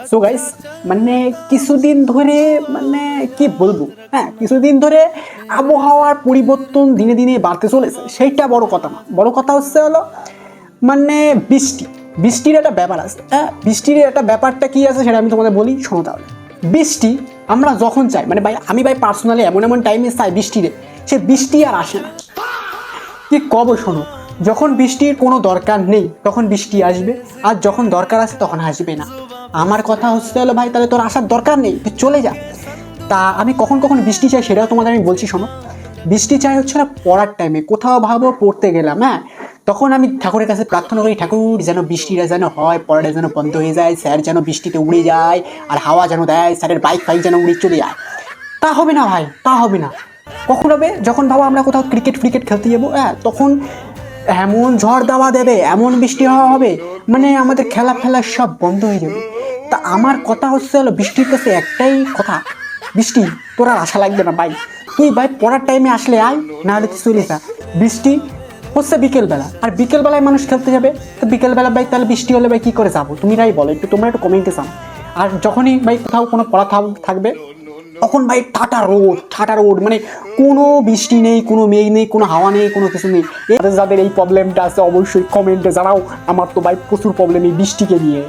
So guys, মানে কিছুদিন ধরে মানে কি বলবো, হ্যাঁ কিছুদিন ধরে আবহাওয়ার পরিবর্তন দিনে দিনে বাড়তে চলেছে। সেইটা বড় কথা না, বড় কথা হচ্ছে হলো মানে বৃষ্টির একটা ব্যাপার আছে। হ্যাঁ, বৃষ্টির একটা ব্যাপারটা কি আছে সেটা আমি তোমাদের বলি, শোনো তাহলে। বৃষ্টি আমরা যখন চাই, মানে ভাই আমি ভাই পার্সোনালি এমন এমন টাইমে চাই বৃষ্টিরে, সে বৃষ্টি আর আসে না। কি কব শোনো, যখন বৃষ্টির কোনো দরকার নেই তখন বৃষ্টি আসবে, আর যখন দরকার আছে তখন আসবে না। আমার কথা হচ্ছে হলো ভাই, তাহলে তোর আসার দরকার নেই, তুই চলে যা। তা আমি কখন কখন বৃষ্টি চাই সেটাও তোমাদের আমি বলছি, শোনো। বৃষ্টি চাই হচ্ছে না পড়ার টাইমে, কোথাও ভাবো পড়তে গেলাম, হ্যাঁ তখন আমি ঠাকুরের কাছে প্রার্থনা করি, ঠাকুর যেন বৃষ্টিটা যেন হয়, পড়াটা যেন বন্ধ হয়ে যায়, স্যার যেন বৃষ্টিতে উড়ে যায়, আর হাওয়া যেন দেয়, স্যারের বাইক ফাইক যেন উড়ে চলে যায়। তা হবে না ভাই, তা হবে না। কখন হবে? যখন ভাবো আমরা কোথাও ক্রিকেট খেলতে যাবো, হ্যাঁ তখন এমন ঝড় দেওয়া দেবে, এমন বৃষ্টি হওয়া হবে, মানে আমাদের খেলা ফেলা সব বন্ধ হয়ে যাবে। তা আমার কথা হচ্ছে হলো বৃষ্টির কাছে একটাই কথা, বৃষ্টি তোর আর আশা লাগবে না ভাই, তুই ভাই পড়ার টাইমে আসলে আয়, না হলে তুই চলে যা। বৃষ্টি হচ্ছে বিকেলবেলা, আর বিকেলবেলায় মানুষ খেলতে যাবে, তো বিকেলবেলা ভাই তাহলে বৃষ্টি হলে ভাই কী করে যাবো, তুমি রাই বলো, একটু তোমরা একটু কমেন্টে জানো। আর যখনই ভাই কোথাও কোনো পড়া থাকবে, তখন ভাই ঠাটা রোদ, মানে কোনো বৃষ্টি নেই, কোনো মেঘ নেই, কোনো হাওয়া নেই, কোনো কিছু নেই। যাদের এই প্রবলেমটা আছে অবশ্যই কমেন্টে জানাও। আমার তো ভাই প্রচুর প্রবলেম এই বৃষ্টিকে নিয়ে।